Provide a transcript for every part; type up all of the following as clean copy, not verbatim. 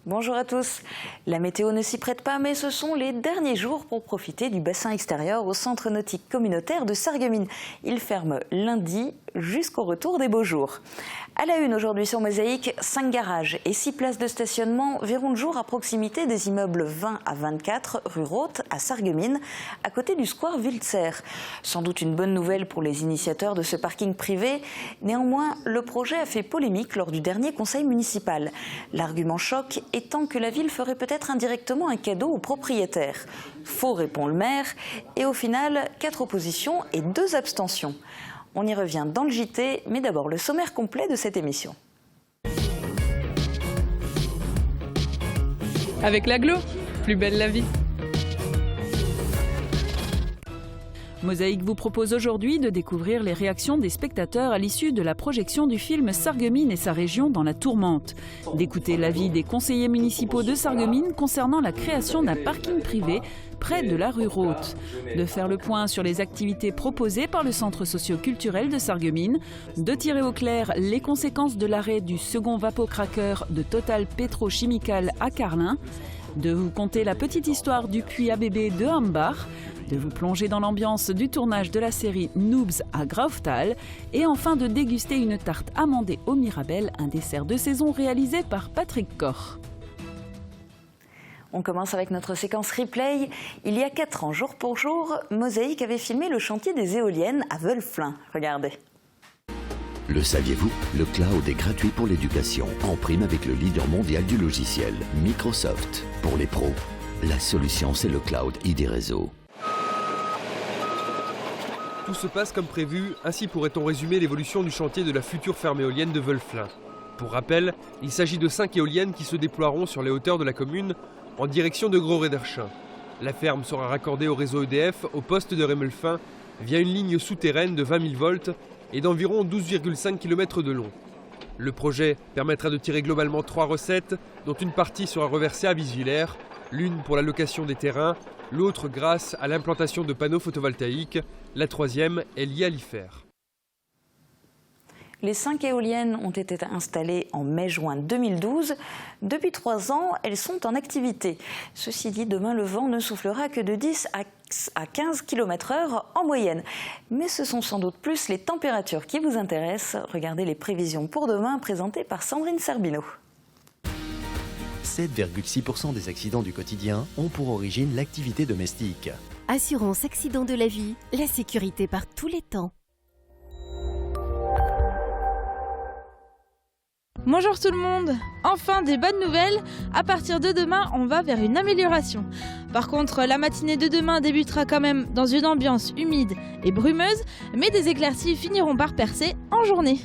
Bonjour à tous. La météo ne s'y prête pas, mais ce sont les derniers jours pour profiter du bassin extérieur au centre nautique communautaire de Sarreguemines. Il ferme lundi jusqu'au retour des beaux jours. À la une aujourd'hui sur Mosaïque, 5 garages et 6 places de stationnement verront le jour à proximité des immeubles 20 à 24 rue Roth à Sarreguemines, à côté du square Wiltzer. Sans doute une bonne nouvelle pour les initiateurs de ce parking privé. Néanmoins, le projet a fait polémique lors du dernier conseil municipal. L'argument choc étant que la ville ferait peut-être indirectement un cadeau aux propriétaires. Faux, répond le maire, et au final, 4 oppositions et 2 abstentions. On y revient dans le JT, mais d'abord le sommaire complet de cette émission. Avec l'Aglo, plus belle la vie. Mosaïque vous propose aujourd'hui de découvrir les réactions des spectateurs à l'issue de la projection du film Sarreguemines et sa région dans la tourmente. D'écouter l'avis des conseillers municipaux de Sarreguemines concernant la création d'un parking privé près de la rue Roth. De faire le point sur les activités proposées par le centre socio-culturel de Sarreguemines. De tirer au clair les conséquences de l'arrêt du second vapocraqueur de Total Petrochimical à Carlin. De vous conter la petite histoire du puits à bébé de Hambach. De vous plonger dans l'ambiance du tournage de la série Noobs à Grauftal et enfin de déguster une tarte amandée au Mirabelle, un dessert de saison réalisé par Patrick Koch. On commence avec notre séquence replay. Il y a 4 ans, jour pour jour, Mosaïque avait filmé le chantier des éoliennes à Veulflin. Regardez. Le saviez-vous? Le cloud est gratuit pour l'éducation, en prime avec le leader mondial du logiciel, Microsoft. Pour les pros, la solution c'est le cloud ID Réseau. Tout se passe comme prévu, ainsi pourrait-on résumer l'évolution du chantier de la future ferme éolienne de Veulflin. Pour rappel, il s'agit de 5 éoliennes qui se déploieront sur les hauteurs de la commune en direction de Gros-Rederchin. La ferme sera raccordée au réseau EDF au poste de Rémelfin via une ligne souterraine de 20 000 volts et d'environ 12,5 km de long. Le projet permettra de tirer globalement 3 recettes, dont une partie sera reversée à Vizvillers, l'une pour la location des terrains, l'autre grâce à l'implantation de panneaux photovoltaïques, la troisième est liée à l'IFER. Les 5 éoliennes ont été installées en mai-juin 2012. Depuis 3 ans, elles sont en activité. Ceci dit, demain, le vent ne soufflera que de 10 à 15 km/h en moyenne. Mais ce sont sans doute plus les températures qui vous intéressent. Regardez les prévisions pour demain présentées par Sandrine Serbino. 7,6% des accidents du quotidien ont pour origine l'activité domestique. Assurance accident de la vie, la sécurité par tous les temps. Bonjour tout le monde. Enfin des bonnes nouvelles. À partir de demain, on va vers une amélioration. Par contre, la matinée de demain débutera quand même dans une ambiance humide et brumeuse, mais des éclaircies finiront par percer en journée.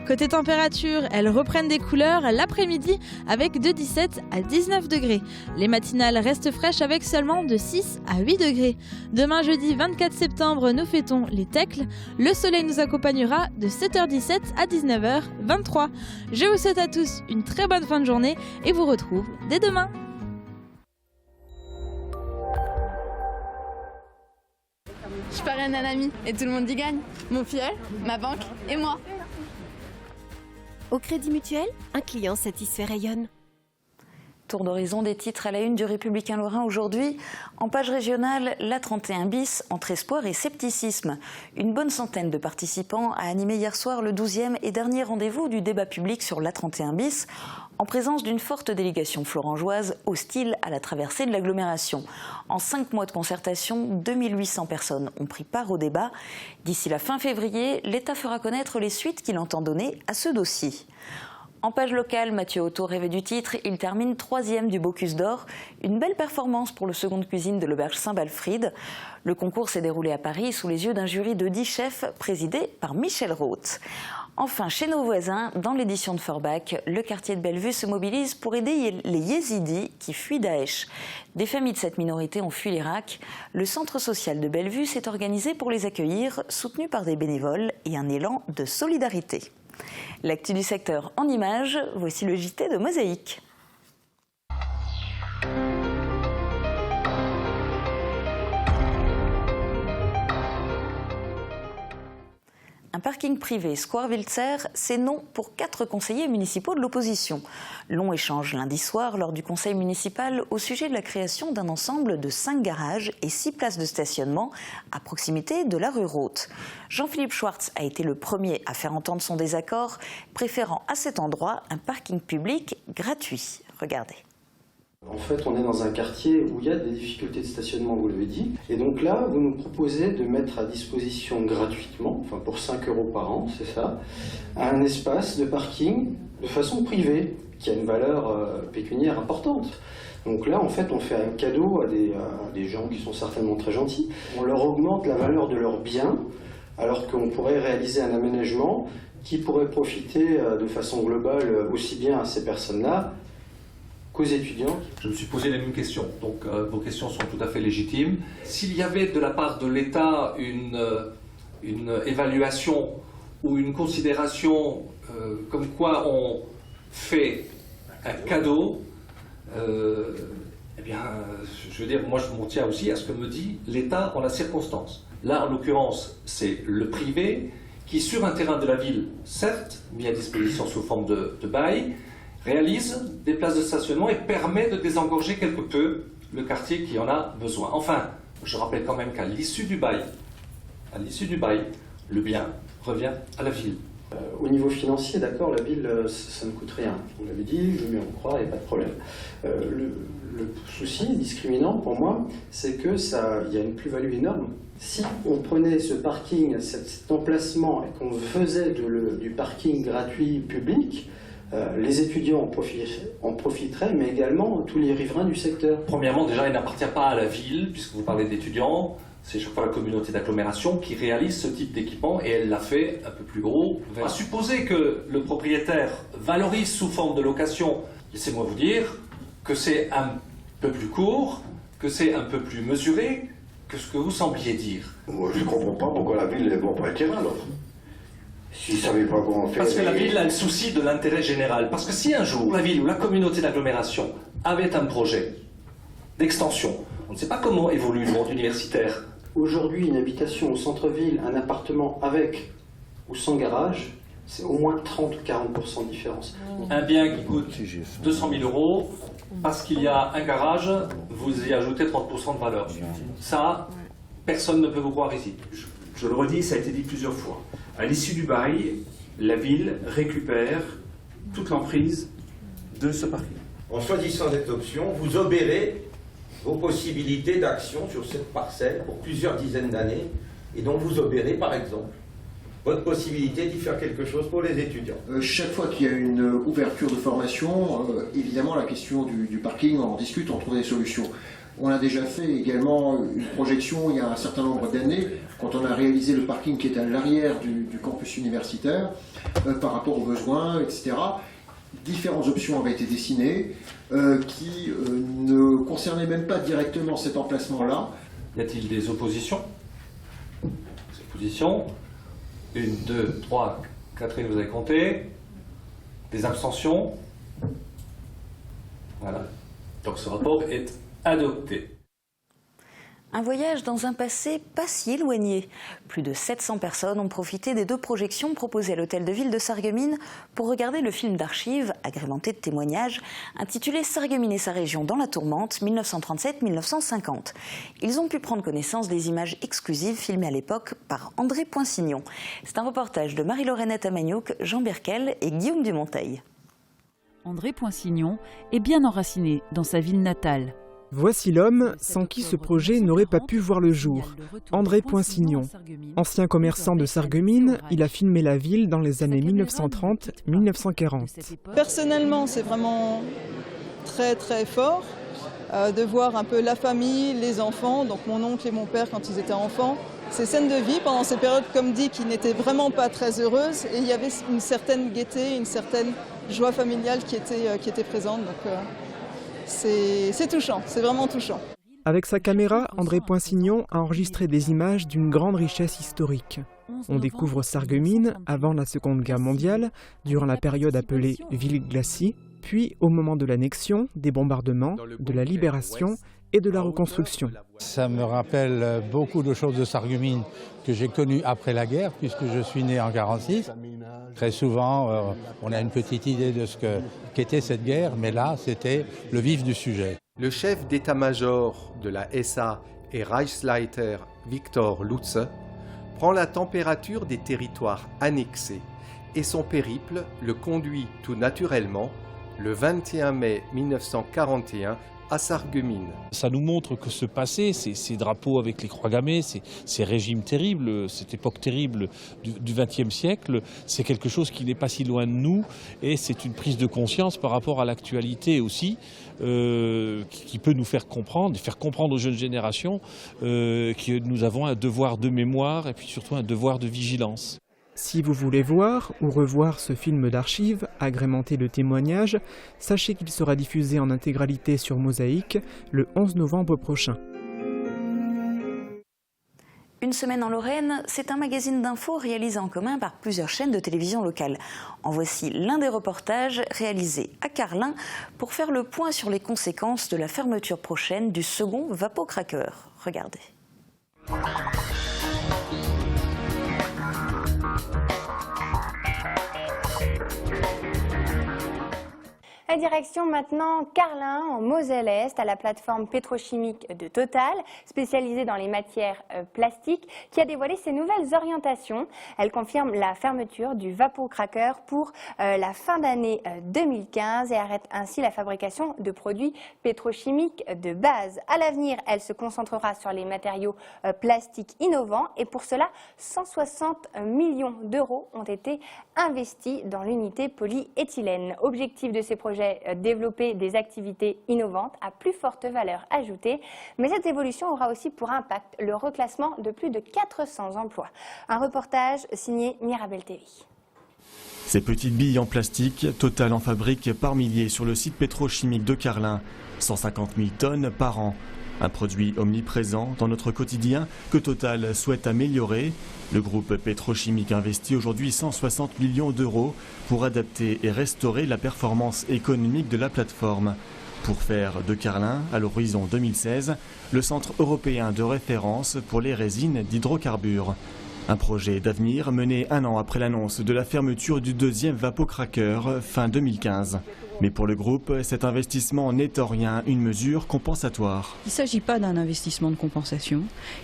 Côté température, elles reprennent des couleurs l'après-midi avec de 17 à 19 degrés. Les matinales restent fraîches avec seulement de 6 à 8 degrés. Demain jeudi 24 septembre, nous fêtons les Tecles. Le soleil nous accompagnera de 7h17 à 19h23. Je vous souhaite à tous une très bonne fin de journée et vous retrouve dès demain. Je parraine un ami et tout le monde y gagne. Mon filleul, ma banque et moi. Au Crédit Mutuel, un client satisfait rayonne. Tour d'horizon des titres à la une du Républicain Lorrain aujourd'hui. En page régionale, l'A31 bis entre espoir et scepticisme. Une bonne centaine de participants a animé hier soir le 12e et dernier rendez-vous du débat public sur l'A31 bis, en présence d'une forte délégation florangeoise hostile à la traversée de l'agglomération. En 5 mois de concertation, 2800 personnes ont pris part au débat. D'ici la fin février, l'État fera connaître les suites qu'il entend donner à ce dossier. En page locale, Mathieu Otto rêvait du titre. Il termine 3e du Bocuse d'Or. Une belle performance pour le second de cuisine de l'auberge Saint-Balfrid. Le concours s'est déroulé à Paris sous les yeux d'un jury de 10 chefs présidé par Michel Roth. Enfin, chez nos voisins, dans l'édition de Forbach, le quartier de Bellevue se mobilise pour aider les Yézidis qui fuient Daesh. Des familles de cette minorité ont fui l'Irak. Le centre social de Bellevue s'est organisé pour les accueillir, soutenu par des bénévoles et un élan de solidarité. L'actu du secteur en images, voici le JT de Mosaïque. Un parking privé Square Wiltzer, c'est non pour 4 conseillers municipaux de l'opposition. Long échange lundi soir lors du conseil municipal au sujet de la création d'un ensemble de 5 garages et 6 places de stationnement à proximité de la rue Roth. Jean-Philippe Schwartz a été le premier à faire entendre son désaccord, préférant à cet endroit un parking public gratuit. Regardez. En fait, on est dans un quartier où il y a des difficultés de stationnement, vous l'avez dit. Et donc là, vous nous proposez de mettre à disposition gratuitement, enfin pour 5 € par an, c'est ça, un espace de parking de façon privée, qui a une valeur pécuniaire importante. Donc là, en fait, on fait un cadeau à des gens qui sont certainement très gentils. On leur augmente la valeur de leurs biens, alors qu'on pourrait réaliser un aménagement qui pourrait profiter de façon globale aussi bien à ces personnes-là qu'aux étudiants. Je me suis posé les mêmes questions, donc vos questions sont tout à fait légitimes. S'il y avait de la part de l'État une évaluation ou une considération comme quoi on fait un cadeau, eh bien, je veux dire, moi je m'en tiens aussi à ce que me dit l'État en la circonstance. Là, en l'occurrence, c'est le privé qui, sur un terrain de la ville, certes, mis à disposition sous forme de bail, réalise des places de stationnement et permet de désengorger quelque peu le quartier qui en a besoin. Enfin, je rappelle quand même qu'à l'issue du bail, le bien revient à la ville. Au niveau financier, d'accord, la ville, ça ne coûte rien. Vous l'avez dit, je veux bien en croire, il n'y a pas de problème. Le souci discriminant pour moi, c'est qu'il y a une plus-value énorme. Si on prenait ce parking, cet emplacement, et qu'on faisait du parking gratuit public, les étudiants en profiteraient, mais également tous les riverains du secteur. Premièrement, déjà, il n'appartient pas à la ville, puisque vous parlez d'étudiants, c'est chaque fois la communauté d'agglomération qui réalise ce type d'équipement, et elle l'a fait un peu plus gros. À supposer que le propriétaire valorise sous forme de location, laissez-moi vous dire que c'est un peu plus court, que c'est un peu plus mesuré que ce que vous sembliez dire. Moi, je ne comprends pas pourquoi la ville ne vend pas le terrain, alors. S'ils ne savaient pas comment faire... Parce que la ville a le souci de l'intérêt général. Parce que si un jour, la ville ou la communauté d'agglomération avait un projet d'extension, on ne sait pas comment évolue le monde universitaire. Aujourd'hui, une habitation au centre-ville, un appartement avec ou sans garage, c'est au moins 30 ou 40% de différence. Un bien qui coûte 200 000 €, parce qu'il y a un garage, vous y ajoutez 30% de valeur. Ça, personne ne peut vous croire ici. Je le redis, ça a été dit plusieurs fois. À l'issue du bail, la ville récupère toute l'emprise de ce parking. En choisissant cette option, vous obérez vos possibilités d'action sur cette parcelle pour plusieurs dizaines d'années, et donc vous obérez, par exemple, votre possibilité d'y faire quelque chose pour les étudiants. Chaque fois qu'il y a une ouverture de formation, évidemment la question du parking, on en discute, on trouve des solutions. On a déjà fait également une projection il y a un certain nombre d'années, quand on a réalisé le parking qui est à l'arrière du campus universitaire, par rapport aux besoins, etc. Différentes options avaient été dessinées, qui ne concernaient même pas directement cet emplacement-là. Y a-t-il des oppositions? Des oppositions? 1, 2, 3, Catherine, vous avez compté. Des abstentions? Voilà. Donc ce rapport est adopté. Un voyage dans un passé pas si éloigné. Plus de 700 personnes ont profité des 2 projections proposées à l'hôtel de ville de Sarreguemines pour regarder le film d'archives, agrémenté de témoignages, intitulé Sarreguemines et sa région dans la tourmente 1937-1950. Ils ont pu prendre connaissance des images exclusives filmées à l'époque par André Poinsignon. C'est un reportage de Marie-Laurette Amagnouk, Jean Berkel et Guillaume Dumonteil. André Poinsignon est bien enraciné dans sa ville natale. Voici l'homme sans qui ce projet n'aurait pas pu voir le jour. André Poinsignon. Ancien commerçant de Sarreguemines, il a filmé la ville dans les années 1930-1940. Personnellement, c'est vraiment très très fort de voir un peu la famille, les enfants, donc mon oncle et mon père quand ils étaient enfants. Ces scènes de vie pendant ces périodes, comme dit, qui n'étaient vraiment pas très heureuses, et il y avait une certaine gaieté, une certaine joie familiale qui était présente. Donc, c'est touchant, c'est vraiment touchant. Avec sa caméra, André Poinsignon a enregistré des images d'une grande richesse historique. On découvre Sarreguemines avant la Seconde Guerre mondiale, durant la période appelée Ville glacis, puis au moment de l'annexion, des bombardements, de la libération et de la reconstruction. Ça me rappelle beaucoup de choses de Sarreguemines que j'ai connues après la guerre, puisque je suis né en 1946. Très souvent, on a une petite idée de ce qu'était cette guerre, mais là, c'était le vif du sujet. Le chef d'état-major de la SA et Reichsleiter Viktor Lutze prend la température des territoires annexés et son périple le conduit tout naturellement le 21 mai 1941 à Sarreguemines. Ça nous montre que ce passé, ces drapeaux avec les croix gammées, ces régimes terribles, cette époque terrible du XXe siècle, c'est quelque chose qui n'est pas si loin de nous et c'est une prise de conscience par rapport à l'actualité aussi qui peut nous faire comprendre aux jeunes générations que nous avons un devoir de mémoire et puis surtout un devoir de vigilance. Si vous voulez voir ou revoir ce film d'archives, agrémenté de témoignages, sachez qu'il sera diffusé en intégralité sur Mosaïque le 11 novembre prochain. Une semaine en Lorraine, c'est un magazine d'infos réalisé en commun par plusieurs chaînes de télévision locales. En voici l'un des reportages réalisés à Carlin pour faire le point sur les conséquences de la fermeture prochaine du second Vapocracker. Regardez. La direction maintenant Carlin, en Moselle-Est, à la plateforme pétrochimique de Total, spécialisée dans les matières plastiques, qui a dévoilé ses nouvelles orientations. Elle confirme la fermeture du Vapocracker pour la fin d'année 2015 et arrête ainsi la fabrication de produits pétrochimiques de base. À l'avenir, elle se concentrera sur les matériaux plastiques innovants et pour cela, 160 millions d'euros ont été investis dans l'unité polyéthylène. Objectif de ces projets, développer des activités innovantes à plus forte valeur ajoutée. Mais cette évolution aura aussi pour impact le reclassement de plus de 400 emplois. Un reportage signé Mirabel TV. Ces petites billes en plastique, Total en fabrique par milliers sur le site pétrochimique de Carlin. 150 000 tonnes par an. Un produit omniprésent dans notre quotidien que Total souhaite améliorer. Le groupe pétrochimique investit aujourd'hui 160 millions d'euros pour adapter et restaurer la performance économique de la plateforme. Pour faire de Carlin, à l'horizon 2016, le centre européen de référence pour les résines d'hydrocarbures. Un projet d'avenir mené un an après l'annonce de la fermeture du deuxième Vapocracker fin 2015. Mais pour le groupe, cet investissement n'est en rien une mesure compensatoire. Il ne s'agit pas d'un investissement de compensation,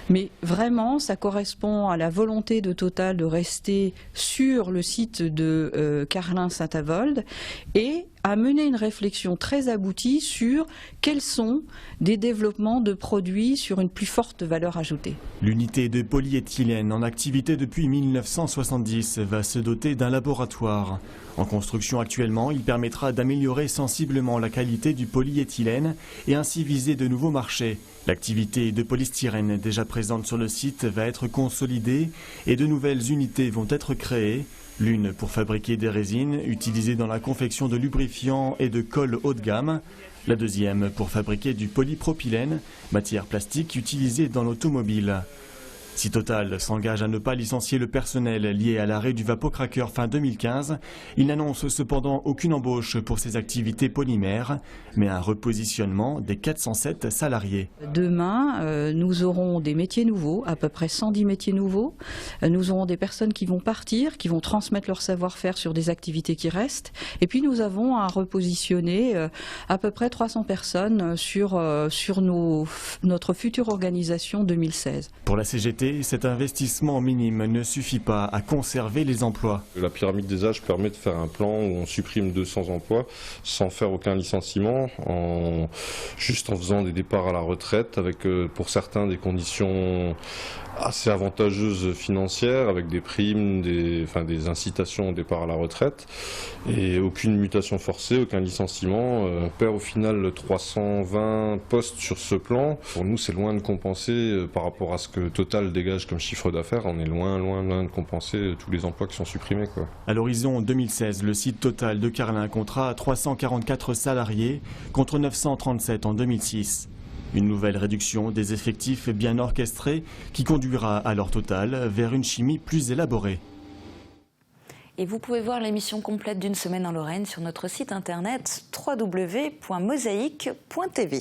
mais vraiment ça correspond à la volonté de Total de rester sur le site de Carlin-Saint-Avold et à mener une réflexion très aboutie sur quels sont des développements de produits sur une plus forte valeur ajoutée. L'unité de polyéthylène en activité depuis 1970 va se doter d'un laboratoire. En construction actuellement, il permettra d'améliorer sensiblement la qualité du polyéthylène et ainsi viser de nouveaux marchés. L'activité de polystyrène déjà présente sur le site va être consolidée et de nouvelles unités vont être créées. L'une pour fabriquer des résines utilisées dans la confection de lubrifiants et de colle haut de gamme. La deuxième pour fabriquer du polypropylène, matière plastique utilisée dans l'automobile. Si Total s'engage à ne pas licencier le personnel lié à l'arrêt du Vapocracker fin 2015, il n'annonce cependant aucune embauche pour ses activités polymères, mais un repositionnement des 407 salariés. Demain, nous aurons des métiers nouveaux, à peu près 110 métiers nouveaux. Nous aurons des personnes qui vont partir, qui vont transmettre leur savoir-faire sur des activités qui restent. Et puis nous avons à repositionner à peu près 300 personnes sur notre future organisation 2016. Pour la CGT, cet investissement minime ne suffit pas à conserver les emplois. La pyramide des âges permet de faire un plan où on supprime 200 emplois sans faire aucun licenciement, juste en faisant des départs à la retraite avec pour certains des conditions assez avantageuses financières avec des primes, des incitations au départ à la retraite et aucune mutation forcée, aucun licenciement. On perd au final 320 postes sur ce plan. Pour nous, c'est loin de compenser par rapport à ce que Total dégage comme chiffre d'affaires. On est loin de compenser tous les emplois qui sont supprimés, quoi. À l'horizon 2016, le site Total de Carlin comptera 344 salariés contre 937 en 2006. Une nouvelle réduction des effectifs bien orchestrée qui conduira alors Total vers une chimie plus élaborée. Et vous pouvez voir l'émission complète d'une semaine en Lorraine sur notre site internet www.mosaïque.tv.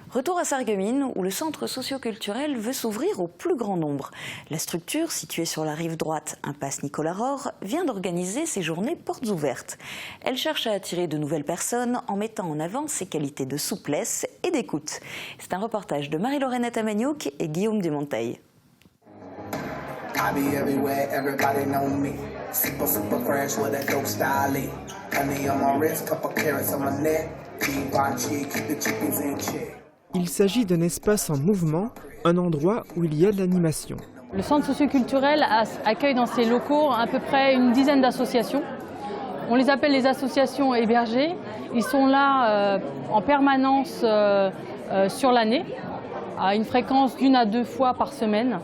Retour à Sarreguemines, où le centre socio-culturel veut s'ouvrir au plus grand nombre. La structure, située sur la rive droite, impasse Nicolas Rohr, vient d'organiser ses journées portes ouvertes. Elle cherche à attirer de nouvelles personnes en mettant en avant ses qualités de souplesse et d'écoute. C'est un reportage de Marie-Laurenne Atamagnouk et Guillaume Dumonteil. Il s'agit d'un espace en mouvement, un endroit où il y a de l'animation. Le centre socioculturel accueille dans ses locaux à peu près une dizaine d'associations. On les appelle les associations hébergées. Ils sont là en permanence sur l'année, à une fréquence d'1 à 2 fois par semaine.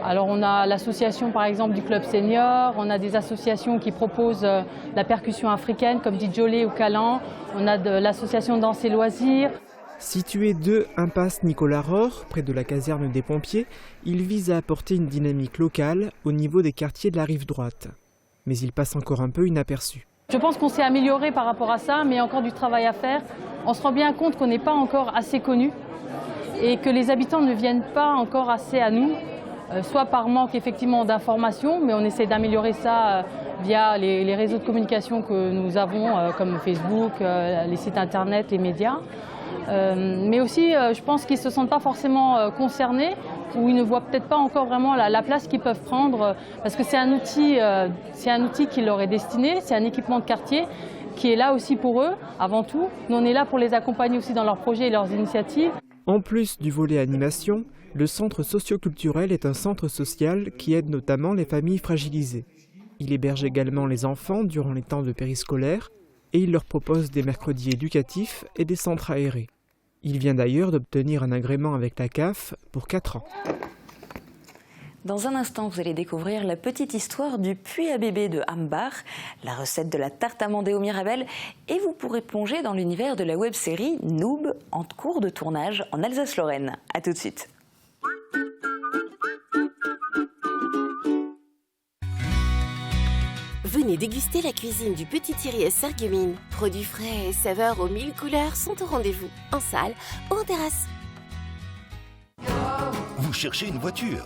Alors on a l'association par exemple du Club Senior, on a des associations qui proposent la percussion africaine comme Djolé ou Calan, on a de l'association Danse et Loisirs. Situé 2 impasse Nicolas Rohr, près de la caserne des pompiers, il vise à apporter une dynamique locale au niveau des quartiers de la rive droite. Mais il passe encore un peu inaperçu. Je pense qu'on s'est amélioré par rapport à ça, mais il y a encore du travail à faire. On se rend bien compte qu'on n'est pas encore assez connu et que les habitants ne viennent pas encore assez à nous, soit par manque effectivement d'informations, mais on essaie d'améliorer ça via les réseaux de communication que nous avons, comme Facebook, les sites internet, les médias. Mais aussi, je pense qu'ils ne se sentent pas forcément concernés ou ils ne voient peut-être pas encore vraiment la place qu'ils peuvent prendre parce que c'est un outil qui leur est destiné, c'est un équipement de quartier qui est là aussi pour eux, avant tout. Nous, on est là pour les accompagner aussi dans leurs projets et leurs initiatives. En plus du volet animation, le centre socio-culturel est un centre social qui aide notamment les familles fragilisées. Il héberge également les enfants durant les temps de périscolaire et il leur propose des mercredis éducatifs et des centres aérés. Il vient d'ailleurs d'obtenir un agrément avec la CAF pour 4 ans. Dans un instant, vous allez découvrir la petite histoire du puits à bébé de Hambar, la recette de la tarte amandée au Mirabelle et vous pourrez plonger dans l'univers de la web-série Noob en cours de tournage en Alsace-Lorraine. A tout de suite. Venez déguster la cuisine du Petit Thierry à Sarreguemines. Produits frais et saveurs aux 1000 couleurs sont au rendez-vous, en salle ou en terrasse. Vous cherchez une voiture ?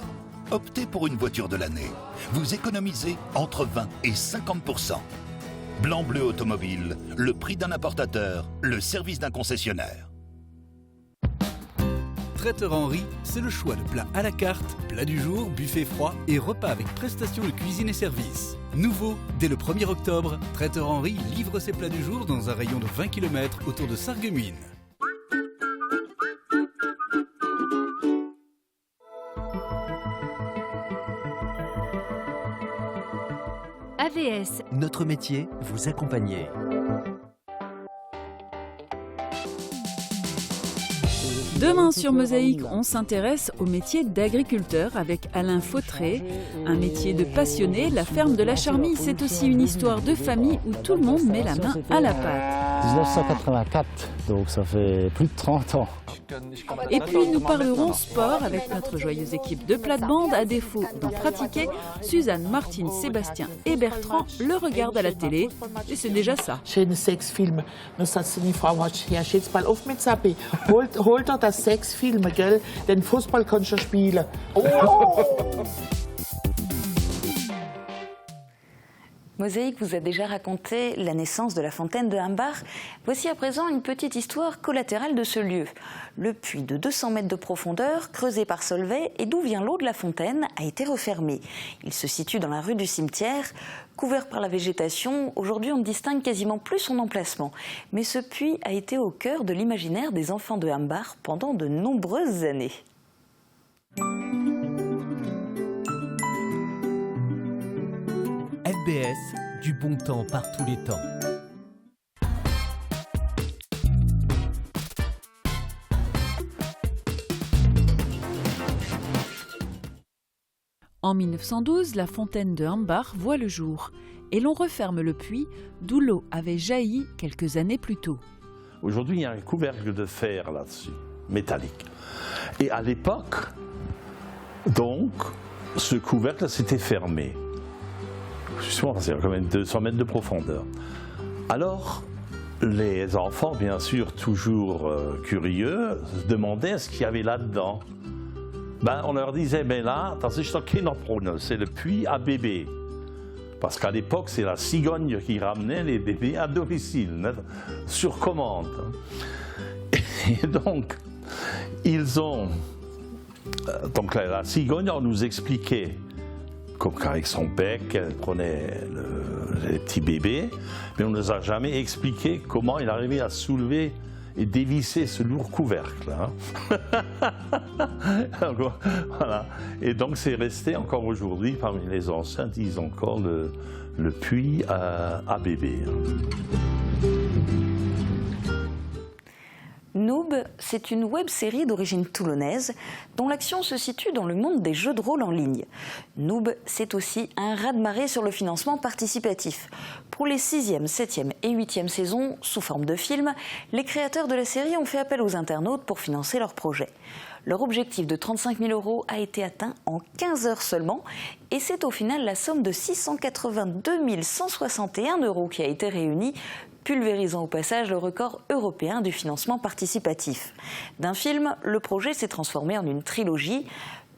Optez pour une voiture de l'année. Vous économisez entre 20 et 50%. Blanc-Bleu Automobile, le prix d'un importateur, le service d'un concessionnaire. Traiteur Henri, c'est le choix de plats à la carte, plats du jour, buffet froid et repas avec prestations de cuisine et service. Nouveau, dès le 1er octobre, Traiteur Henri livre ses plats du jour dans un rayon de 20 km autour de Sarreguemines. AVS. Notre métier, vous accompagner. Demain sur Mosaïque, on s'intéresse au métier d'agriculteur avec Alain Fautré. Un métier de passionné, la ferme de la Charmille, c'est aussi une histoire de famille où tout le monde met la main à la pâte. 1984, donc ça fait plus de 30 ans. Et puis nous parlerons sport avec notre joyeuse équipe de plate-bande. À défaut d'en pratiquer, Suzanne, Martine, Sébastien et Bertrand le regardent à la télé et c'est déjà ça. Schöne Sexfilme. Nu sagt die Frau, ja, jetzt mal auf mit Zappi. Holt doch das Sexfilme, gell? Den Fußball kannst du spielen. Oh! Mosaïque vous a déjà raconté la naissance de la fontaine de Hambar. Voici à présent une petite histoire collatérale de ce lieu. Le puits de 200 mètres de profondeur, creusé par Solvay et d'où vient l'eau de la fontaine, a été refermé. Il se situe dans la rue du Cimetière. Couvert par la végétation, aujourd'hui on ne distingue quasiment plus son emplacement. Mais ce puits a été au cœur de l'imaginaire des enfants de Hambar pendant de nombreuses années. FBS, du bon temps par tous les temps. En 1912, la fontaine de Hambar voit le jour et l'on referme le puits d'où l'eau avait jailli quelques années plus tôt. Aujourd'hui, il y a un couvercle de fer là-dessus, métallique. Et à l'époque, donc, ce couvercle s'était fermé. justement, c'est quand même 200 mètres de profondeur. Alors, les enfants, bien sûr, toujours curieux, se demandaient ce qu'il y avait là-dedans. Ben, on leur disait, mais là, c'est le puits à bébés. Parce qu'à l'époque, c'est la cigogne qui ramenait les bébés à domicile, sur commande. Et donc, ils ont... Donc la cigogne, on nous expliquait qu'avec son bec, elle prenait les petits bébés, mais on ne nous a jamais expliqué comment il arrivait à soulever et dévisser ce lourd couvercle. Voilà. Et donc c'est resté encore aujourd'hui, parmi les anciens, disent encore le puits à bébés. Noob, c'est une web-série d'origine toulonnaise dont l'action se situe dans le monde des jeux de rôle en ligne. Noob, c'est aussi un raz-de-marée sur le financement participatif. Pour les 6e, 7e et 8e saisons, sous forme de film, les créateurs de la série ont fait appel aux internautes pour financer leur projet. Leur objectif de 35 000 € a été atteint en 15 heures seulement et c'est au final la somme de 682 161 € qui a été réunie, pulvérisant au passage le record européen du financement participatif. D'un film, le projet s'est transformé en une trilogie.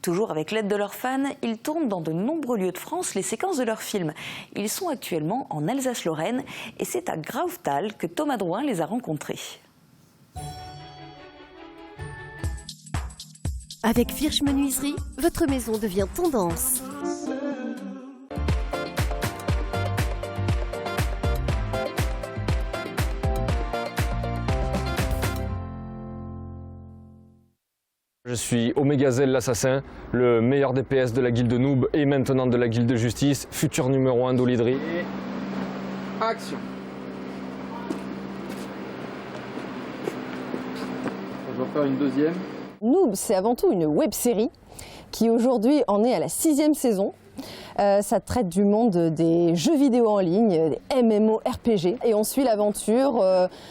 Toujours avec l'aide de leurs fans, ils tournent dans de nombreux lieux de France les séquences de leurs films. Ils sont actuellement en Alsace-Lorraine et c'est à Grauthal que Thomas Drouin les a rencontrés. Avec Virch Menuiserie, votre maison devient tendance. Je suis Omegazel l'assassin, le meilleur DPS de la guilde Noob et maintenant de la guilde de justice, futur numéro 1 d'Olydri. Action. On va faire une deuxième. Noob, c'est avant tout une web-série qui aujourd'hui en est à la 6e saison. Ça traite du monde des jeux vidéo en ligne, des MMORPG. Et on suit l'aventure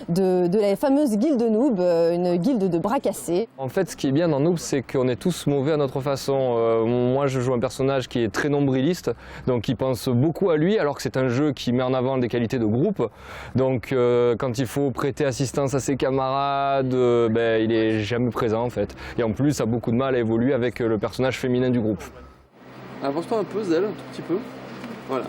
de la fameuse guilde Noob, une guilde de bras cassés. En fait, ce qui est bien dans Noob, c'est qu'on est tous mauvais à notre façon. Moi, je joue un personnage qui est très nombriliste, donc qui pense beaucoup à lui, alors que c'est un jeu qui met en avant des qualités de groupe. Donc, quand il faut prêter assistance à ses camarades, il est jamais présent en fait. Et en plus, a beaucoup de mal à évoluer avec le personnage féminin du groupe. Avance-toi un peu, Zel, un tout petit peu. Voilà.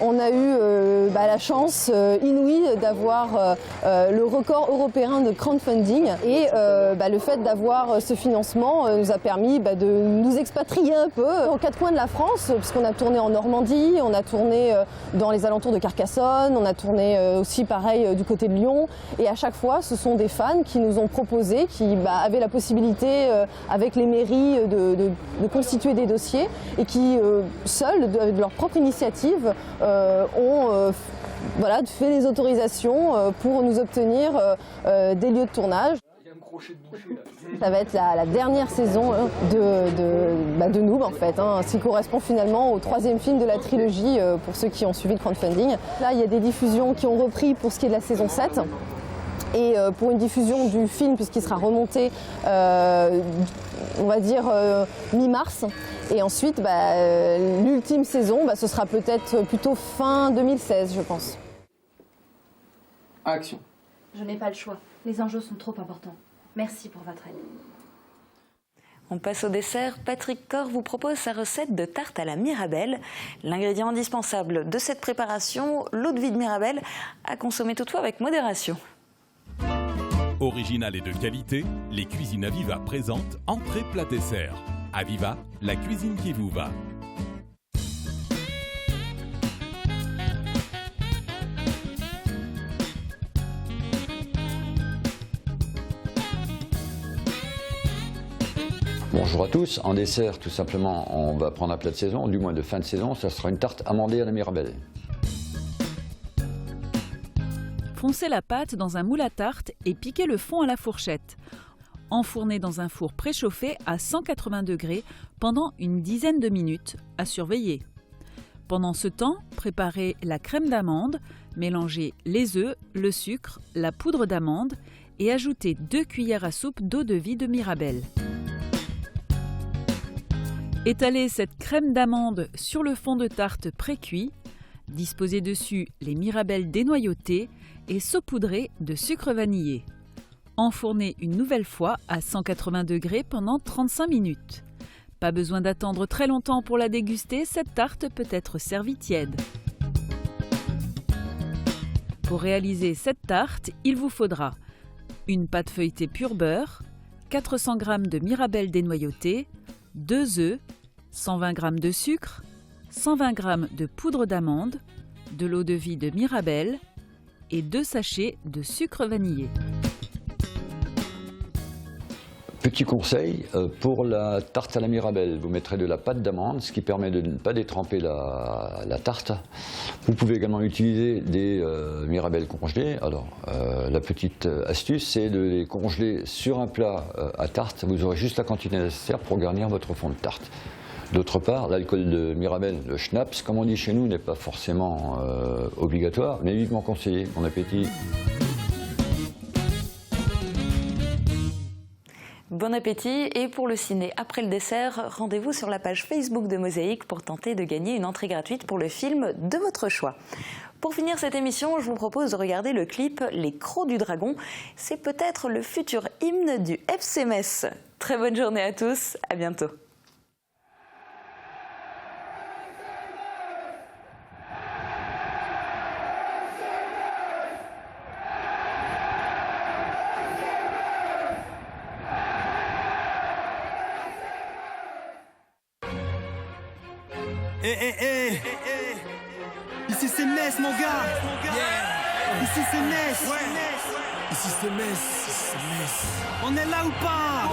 On a eu la chance inouïe d'avoir le record européen de crowdfunding et le fait d'avoir ce financement nous a permis de nous expatrier un peu aux quatre coins de la France, puisqu'on a tourné en Normandie, on a tourné dans les alentours de Carcassonne, on a tourné aussi pareil du côté de Lyon, et à chaque fois ce sont des fans qui nous ont proposé, qui avaient la possibilité avec les mairies de constituer des dossiers et qui seuls de leur propre initiative ont fait les autorisations pour nous obtenir des lieux de tournage. Ça va être la dernière saison de Noob en fait, ce qui correspond finalement au 3e film de la trilogie pour ceux qui ont suivi le crowdfunding. Là il y a des diffusions qui ont repris pour ce qui est de la saison 7. Et pour une diffusion du film, puisqu'il sera remonté, on va dire mi-mars. Et ensuite, l'ultime saison, ce sera peut-être plutôt fin 2016, je pense. Action. Je n'ai pas le choix. Les enjeux sont trop importants. Merci pour votre aide. On passe au dessert. Patrick Cor vous propose sa recette de tarte à la Mirabelle. L'ingrédient indispensable de cette préparation, l'eau de vie de Mirabelle, à consommer toutefois avec modération. Original et de qualité, les cuisines Aviva présentent entrée plat dessert. Aviva, la cuisine qui vous va. Bonjour à tous, en dessert tout simplement on va prendre un plat de saison, du moins de fin de saison, ça sera une tarte amandée à la Mirabelle. Foncez la pâte dans un moule à tarte et piquez le fond à la fourchette. Enfournez dans un four préchauffé à 180 degrés pendant une dizaine de minutes, à surveiller. Pendant ce temps, préparez la crème d'amande, mélangez les œufs, le sucre, la poudre d'amande et ajoutez 2 cuillères à soupe d'eau de vie de Mirabelle. Étalez cette crème d'amande sur le fond de tarte pré-cuit, Disposez dessus les mirabelles dénoyautées et saupoudrées de sucre vanillé. Enfournez une nouvelle fois à 180 degrés pendant 35 minutes. Pas besoin d'attendre très longtemps pour la déguster, cette tarte peut être servie tiède. Pour réaliser cette tarte, il vous faudra une pâte feuilletée pur beurre, 400 g de mirabelles dénoyautées, 2 œufs, 120 g de sucre, 120 g de poudre d'amande, de l'eau-de-vie de mirabelle et 2 sachets de sucre vanillé. Petit conseil, pour la tarte à la mirabelle, vous mettrez de la pâte d'amande, ce qui permet de ne pas détremper la tarte. Vous pouvez également utiliser des mirabelles congelées. Alors, la petite astuce, c'est de les congeler sur un plat à tarte. Vous aurez juste la quantité nécessaire pour garnir votre fond de tarte. D'autre part, l'alcool de mirabelle, le schnapps, comme on dit chez nous, n'est pas forcément obligatoire, mais vivement conseillé. Bon appétit. Bon appétit, et pour le ciné après le dessert, rendez-vous sur la page Facebook de Mosaïque pour tenter de gagner une entrée gratuite pour le film de votre choix. Pour finir cette émission, je vous propose de regarder le clip Les Crocs du Dragon. C'est peut-être le futur hymne du FC Metz. Très bonne journée à tous, à bientôt. Ici c'est Metz mon gars. Ici c'est Metz. Ici c'est Metz. On est là ou pas?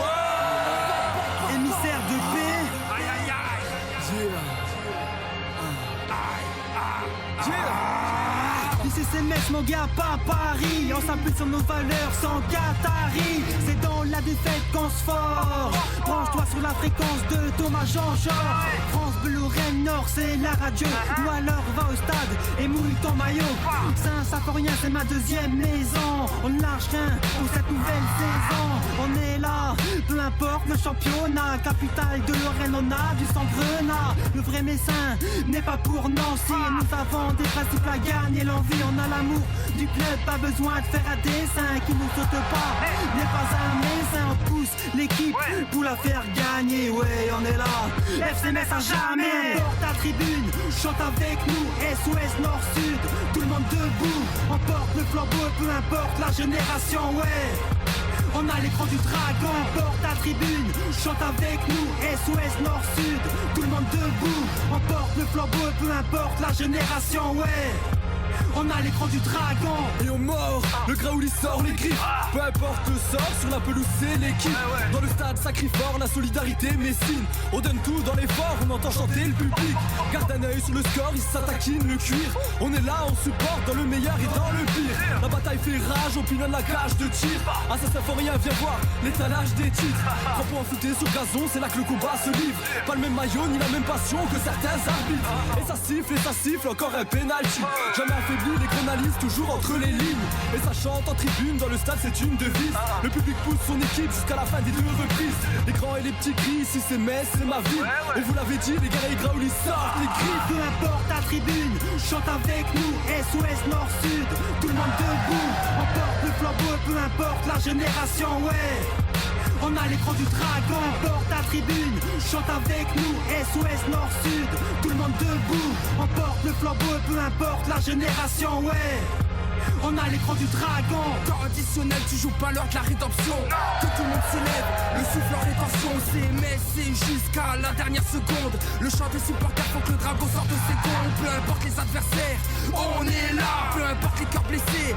Émissaire de paix. Ici c'est Metz mon gars, pas Paris. On s'appuie sur nos valeurs sans Qatari. C'est dans la défaite qu'on se forge. Branche-toi sur la fréquence de Thomas Jean-Georges. France Bleu Lorraine Nord, c'est la radio. Ou alors va au stade et mouille ton maillot. Saint-Symphorien, c'est ma deuxième maison. On ne lâche rien pour cette nouvelle saison. On est là, peu importe le championnat. Capitale de Lorraine, on a du sang grenat. Le vrai Messin n'est pas pour Nancy. Nous avons des principes à gagner, l'envie. On a l'amour du club, pas besoin de faire un dessin. Qui nous saute pas, n'est pas un messin. On pousse l'équipe pour la faire gagner. Ouais, on est là, FC Metz à jamais. Porte ta tribune, chante avec nous. SOS Nord-Sud, tout le monde debout. On porte le flambeau, peu importe la génération, ouais. On a l'écran du dragon, porte ta tribune, chante avec nous, SOS Nord-Sud, tout le monde debout. On porte le flambeau, peu importe la génération, ouais. On a l'écran du dragon. Et on mord, le Graouli sort les griffes. Peu importe le sort, sur la pelouse c'est l'équipe. Dans le stade ça crie fort, la solidarité messine. On donne tout dans l'effort, on entend chanter le public. Garde un œil sur le score, ils s'attaquinent le cuir. On est là, on supporte dans le meilleur et dans le pire. La bataille fait rage, on pilonne la cage de tir. Assassin faut rien, viens voir l'étalage des titres. 3 points foutés sur gazon, c'est là que le combat se livre. Pas le même maillot, ni la même passion que certains arbitres. Et ça siffle, encore un penalty. Jamais affaibli, les grenalistes toujours entre les lignes. Et ça chante en tribune, dans le stade c'est une devise. Le public pousse son équipe jusqu'à la fin des 2 reprises. Les grands et les petits crient, ici c'est Metz, c'est ma ville. Et vous l'avez dit, les guerriers Graouli sortent les griffes. Peu importe ta tribune, chante avec nous, SOS Nord-Sud, tout le monde debout. On porte le flambeau, peu importe la génération, ouais. On a l'écran du dragon, porte ta tribune, chante avec nous, SOS Nord-Sud, tout le monde debout. On porte le flambeau, peu importe la génération, ouais. On a l'écran du dragon. Temps additionnel, tu joues pas l'heure de la rédemption. Que tout le monde se lève, le souffle en rétention. C'est Metz, c'est jusqu'à la dernière seconde. Le chant des supporters faut que le dragon sorte de ses gonds. Peu importe les adversaires, on est là. Peu importe les cœurs blessés,